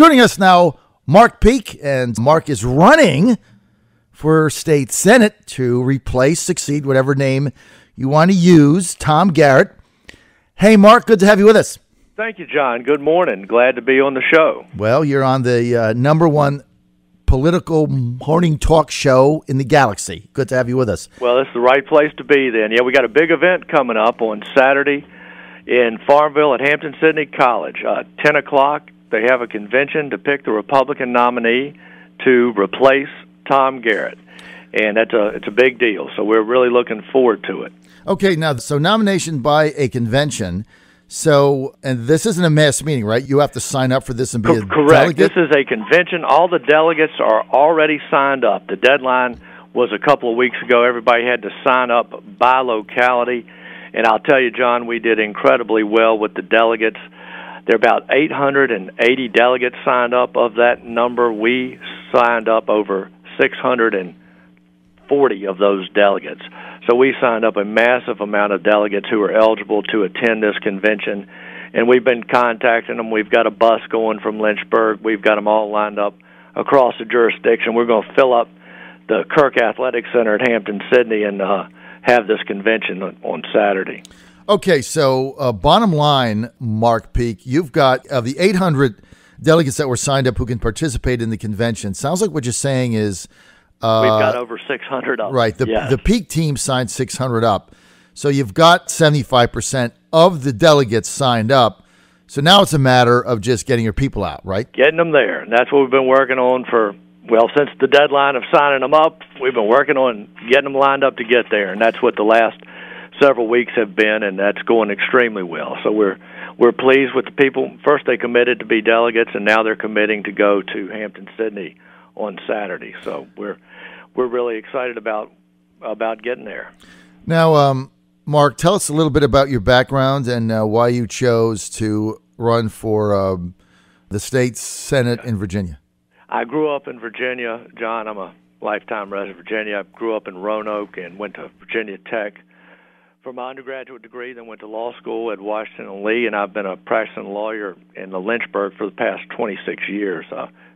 Joining us now, Mark Peake, and Mark is running for state senate to replace, succeed, whatever name you want to use, Tom Garrett. Hey, Mark, good to have you with us. Thank you, John. Good morning. Glad to be on the show. Well, you're on the number one political morning talk show in the galaxy. Good to have you with us. Well, it's the right place to be then. Yeah, we got a big event coming up on Saturday in Farmville at Hampton-Sydney College. 10 o'clock, they have a convention to pick the Republican nominee to replace Tom Garrett. And it's a big deal, so we're really looking forward to it. Okay, now, so nomination by a convention. So, and this isn't a mass meeting, right? You have to sign up for this and be a Correct. delegate? This is a convention. All the delegates are already signed up. The deadline was a couple of weeks ago. Everybody had to sign up by locality. And I'll tell you, John, we did incredibly well with the delegates. There are about 880 delegates signed up. Of that number, we signed up over 640 of those delegates. So we signed up a massive amount of delegates who are eligible to attend this convention, and we've been contacting them. We've got a bus going from Lynchburg. We've got them all lined up across the jurisdiction. We're going to fill up the Kirk Athletic Center at Hampton-Sydney and have this convention on Saturday. Okay, so bottom line, Mark Peake, you've got of the 800 delegates that were signed up who can participate in the convention. Sounds like what you're saying is we've got over 600 up. Right. Yes. The Peake team signed 600 up. So you've got 75% of the delegates signed up. So now it's a matter of just getting your people out, right? Getting them there. And that's what we've been working on since the deadline of signing them up. We've been working on getting them lined up to get there. And that's what the last several weeks have been, and that's going extremely well. So we're pleased with the people. First they committed to be delegates, and now they're committing to go to Hampton-Sydney on Saturday. So we're really excited about getting there. Now, Mark, tell us a little bit about your background and why you chose to run for the state senate in Virginia. I grew up in Virginia, John. I'm a lifetime resident of Virginia. I grew up in Roanoke and went to Virginia Tech for my undergraduate degree, then went to law school at Washington and Lee, and I've been a practicing lawyer in Lynchburg for the past 26 years.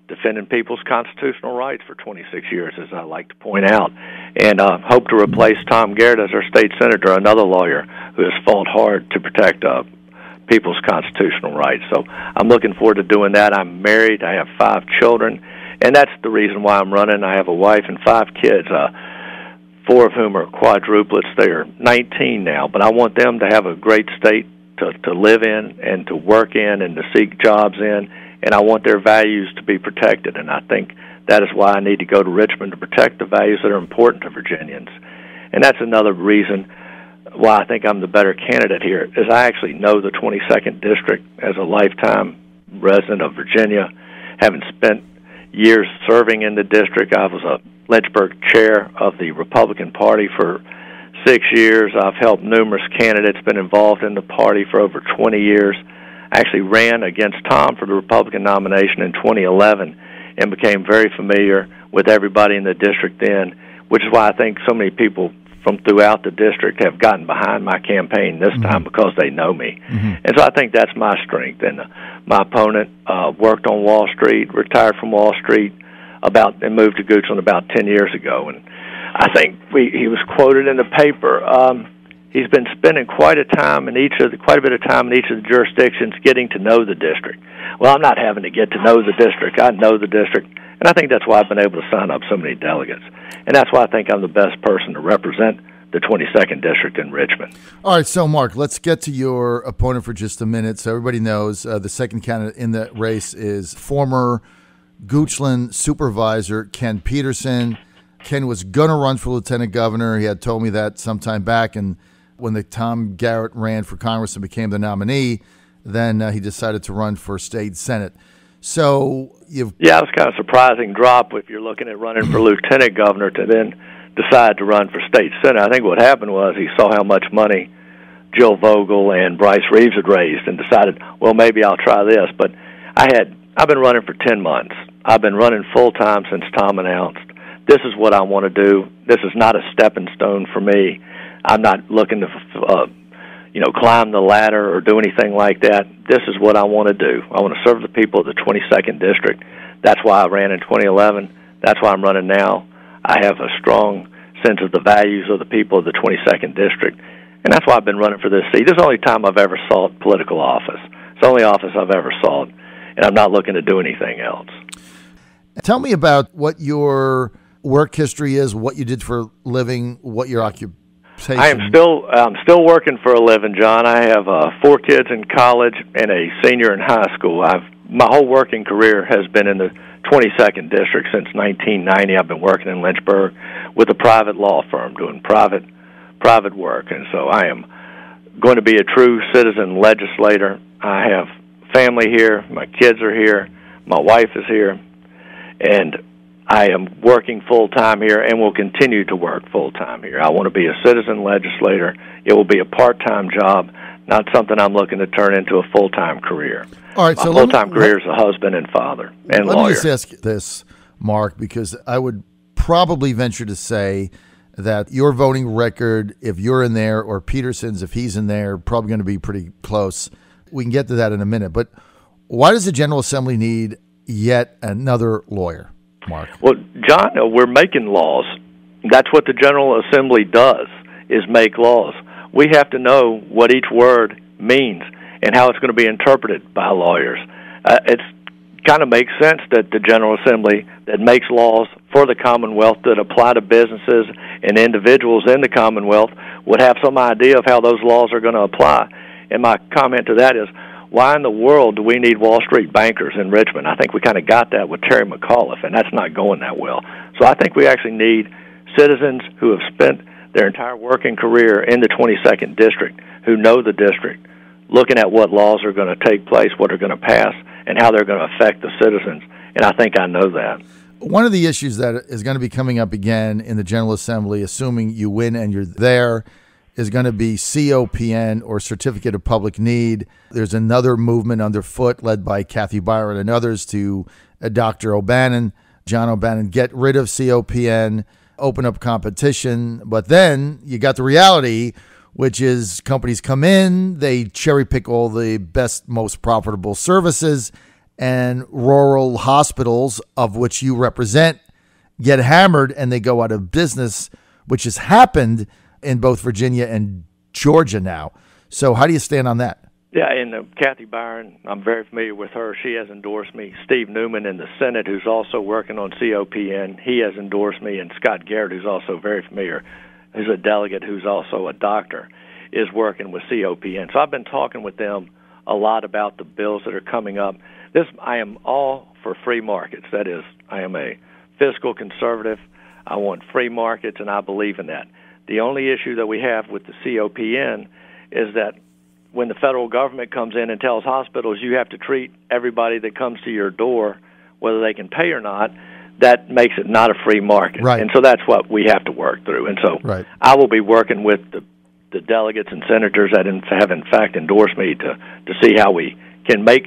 Defending people's constitutional rights for 26 years, as I like to point out, and hope to replace Tom Garrett as our state senator, another lawyer who has fought hard to protect people's constitutional rights. So I'm looking forward to doing that. I'm married. I have 5 children, and that's the reason why I'm running. I have a wife and 5 kids, 4 of whom are quadruplets. They are 19 now, but I want them to have a great state to live in and to work in and to seek jobs in. And I want their values to be protected, and I think that is why I need to go to Richmond to protect the values that are important to Virginians. And that's another reason why I think I'm the better candidate here, is I actually know the 22nd District as a lifetime resident of Virginia, having spent years serving in the district. I was a Lynchburg chair of the Republican Party for 6 years. I've helped numerous candidates, been involved in the party for over 20 years. Actually ran against Tom for the Republican nomination in 2011 and became very familiar with everybody in the district then, which is why I think so many people from throughout the district have gotten behind my campaign this time because they know me. And so I think that's my strength. And my opponent worked on Wall Street, retired from Wall Street and moved to Goochland about 10 years ago. And I think he was quoted in the paper. He's been spending quite a bit of time in each of the jurisdictions getting to know the district. Well, I'm not having to get to know the district. I know the district, and I think that's why I've been able to sign up so many delegates. And that's why I think I'm the best person to represent the 22nd District in Richmond. All right, so, Mark, let's get to your opponent for just a minute. So everybody knows the second candidate in that race is former Goochland supervisor Ken Peterson. Ken was going to run for lieutenant governor. He had told me that sometime back, and when the Tom Garrett ran for Congress and became the nominee, then he decided to run for state senate. So it was kind of a surprising drop if you're looking at running for lieutenant governor to then decide to run for state senate. I think what happened was he saw how much money Jill Vogel and Bryce Reeves had raised and decided, well, maybe I'll try this. But I've been running for 10 months. I've been running full time since Tom announced. This is what I want to do. This is not a stepping stone for me. I'm not looking to climb the ladder or do anything like that. This is what I want to do. I want to serve the people of the 22nd District. That's why I ran in 2011. That's why I'm running now. I have a strong sense of the values of the people of the 22nd District, and that's why I've been running for this seat. This is the only time I've ever sought political office. It's the only office I've ever sought, and I'm not looking to do anything else. Tell me about what your work history is, what you did for a living, what your occupation. I'm still working for a living, John. I have 4 kids in college and a senior in high school. My whole working career has been in the 22nd District since 1990. I've been working in Lynchburg with a private law firm doing private work, and so I am going to be a true citizen legislator. I have family here. My kids are here. My wife is here, and I am working full-time here and will continue to work full-time here. I want to be a citizen legislator. It will be a part-time job, not something I'm looking to turn into a full-time career. All right, my full-time career is a husband and father and lawyer. Let me just ask this, Mark, because I would probably venture to say that your voting record, if you're in there, or Peterson's, if he's in there, probably going to be pretty close. We can get to that in a minute. But why does the General Assembly need yet another lawyer, Mark? Well, John, we're making laws. That's what the General Assembly does, is make laws. We have to know what each word means and how it's going to be interpreted by lawyers. It kind of makes sense that the General Assembly that makes laws for the Commonwealth that apply to businesses and individuals in the Commonwealth would have some idea of how those laws are going to apply. And my comment to that is, why in the world do we need Wall Street bankers in Richmond? I think we kind of got that with Terry McAuliffe, and that's not going that well. So I think we actually need citizens who have spent their entire working career in the 22nd District, who know the district, looking at what laws are going to take place, what are going to pass, and how they're going to affect the citizens. And I think I know that. One of the issues that is going to be coming up again in the General Assembly, assuming you win and you're there, is going to be COPN, or Certificate of Public Need. There's another movement underfoot led by Kathy Byron and others to Dr. O'Bannon, John O'Bannon, get rid of COPN, open up competition. But then you got the reality, which is companies come in, they cherry pick all the best, most profitable services, and rural hospitals, of which you represent, get hammered and they go out of business, which has happened in both Virginia and Georgia now. So how do you stand on that? Yeah, and Kathy Byron, I'm very familiar with her. She has endorsed me. Steve Newman in the Senate, who's also working on COPN, he has endorsed me. And Scott Garrett, who's also very familiar, who's a delegate who's also a doctor, is working with COPN. So I've been talking with them a lot about the bills that are coming up. I am all for free markets. That is, I am a fiscal conservative. I want free markets, and I believe in that. The only issue that we have with the COPN is that when the federal government comes in and tells hospitals you have to treat everybody that comes to your door, whether they can pay or not, that makes it not a free market. Right. And so that's what we have to work through. And so right. I will be working with the delegates and senators that have in fact endorsed me to see how we can make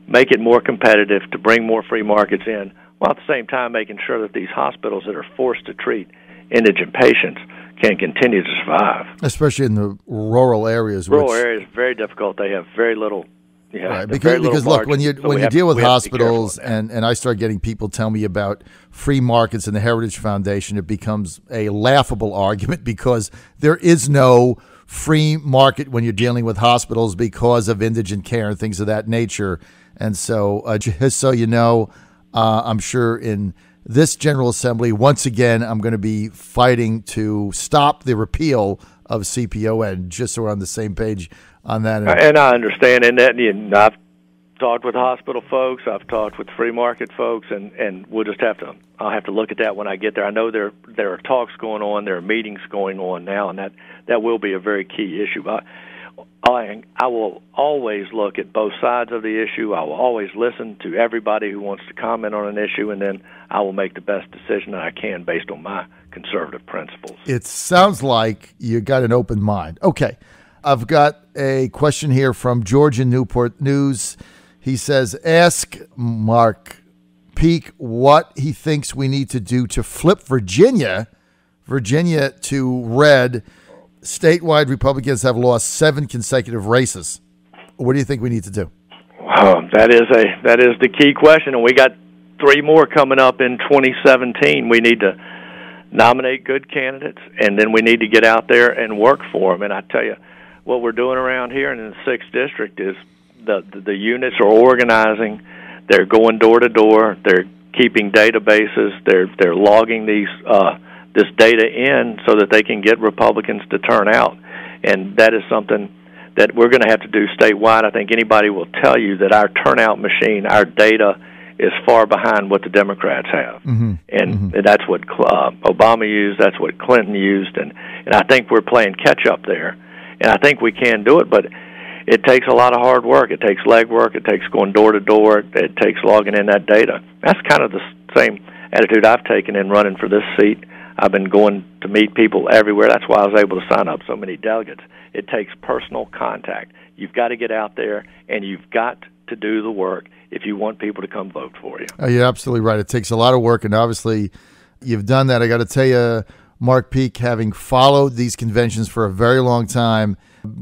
it more competitive, to bring more free markets in, while at the same time making sure that these hospitals that are forced to treat indigent patients can continue to survive. Especially in the rural areas. Rural areas, very difficult. They have very little. Right. Because look, when you deal with hospitals, and I start getting people tell me about free markets and the Heritage Foundation, it becomes a laughable argument, because there is no free market when you're dealing with hospitals because of indigent care and things of that nature. And so just so you know, I'm sure in this General Assembly, once again, I'm going to be fighting to stop the repeal of CPON, just so we're on the same page on that. And I understand, and I've talked with hospital folks, I've talked with free market folks, and we'll just I'll have to look at that when I get there. I know there are talks going on, there are meetings going on now, and that will be a very key issue. I will always look at both sides of the issue. I will always listen to everybody who wants to comment on an issue, and then I will make the best decision that I can based on my conservative principles. It sounds like you got an open mind. Okay. I've got a question here from George in Newport News. He says, ask Mark Peake what he thinks we need to do to flip Virginia to red, statewide Republicans have lost 7 consecutive races. What do you think we need to do? That is the key question, and we got 3 more coming up in 2017. We need to nominate good candidates, and then we need to get out there and work for them. And I tell you, what we're doing around here in the 6th District is the units are organizing. They're going door to door. They're keeping databases. They're logging this data in so that they can get Republicans to turn out. And that is something that we're going to have to do statewide. I think anybody will tell you that our turnout machine, our data, is far behind what the Democrats have. And that's what Obama used, that's what Clinton used, and I think we're playing catch-up there. And I think we can do it, but it takes a lot of hard work. It takes legwork. It takes going door to door. It takes logging in that data. That's kind of the same attitude I've taken in running for this seat. I've been going to meet people everywhere. That's why I was able to sign up so many delegates. It takes personal contact. You've got to get out there, and you've got to do the work if you want people to come vote for you. Oh, you're absolutely right. It takes a lot of work, and obviously you've done that. I got to tell you, Mark Peake, having followed these conventions for a very long time,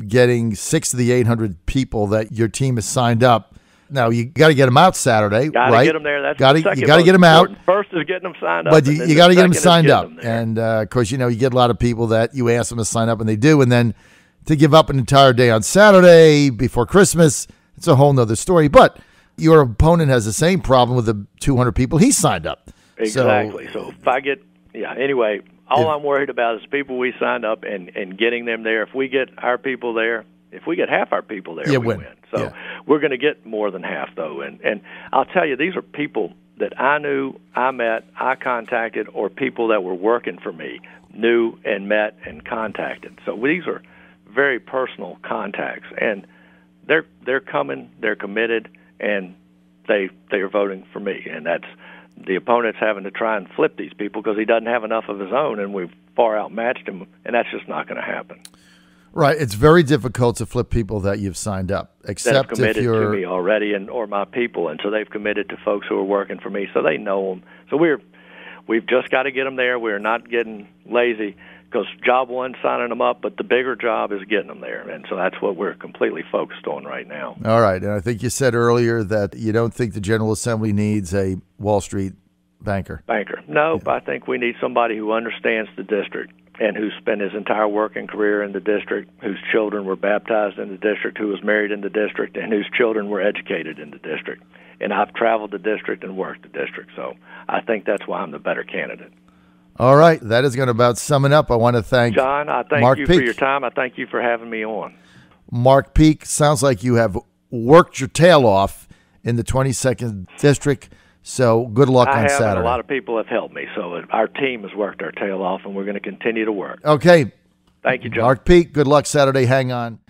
getting 6 of the 800 people that your team has signed up. Now, you got to get them out Saturday, right? Got to get them there. That's you got to get them out. First is getting them signed up. But you got to get them signed up. And, of course, you get a lot of people that you ask them to sign up, and they do. And then to give up an entire day on Saturday before Christmas, it's a whole nother story. But your opponent has the same problem with the 200 people he signed up. Exactly. So if I get, anyway, all I'm worried about is people we signed up and getting them there. If we get our people there, if we get half our people there, we win. So we're going to get more than half, though. And I'll tell you, these are people that I knew, I met, I contacted, or people that were working for me knew and met and contacted. So these are very personal contacts, and they're coming, they're committed, and they are voting for me. And that's the opponent's having to try and flip these people because he doesn't have enough of his own, and we've far outmatched him, and that's just not going to happen. Right, it's very difficult to flip people that you've signed up, except that's committed if you're to me already, or my people, and so they've committed to folks who are working for me, so they know them. So we've just got to get them there. We're not getting lazy because job one's signing them up, but the bigger job is getting them there, and so that's what we're completely focused on right now. All right, and I think you said earlier that you don't think the General Assembly needs a Wall Street banker. No, I think we need somebody who understands the district and who spent his entire working career in the district, whose children were baptized in the district, who was married in the district, and whose children were educated in the district. And I've traveled the district and worked the district, so I think that's why I'm the better candidate. All right, that is going to about sum it up. I want to thank John, I thank Mark you Peake for your time. I thank you for having me on. Mark Peake, sounds like you have worked your tail off in the 22nd District, so good luck on Saturday. And a lot of people have helped me, so our team has worked our tail off, and we're going to continue to work. Okay. Thank you, John. Mark Peake, good luck Saturday. Hang on.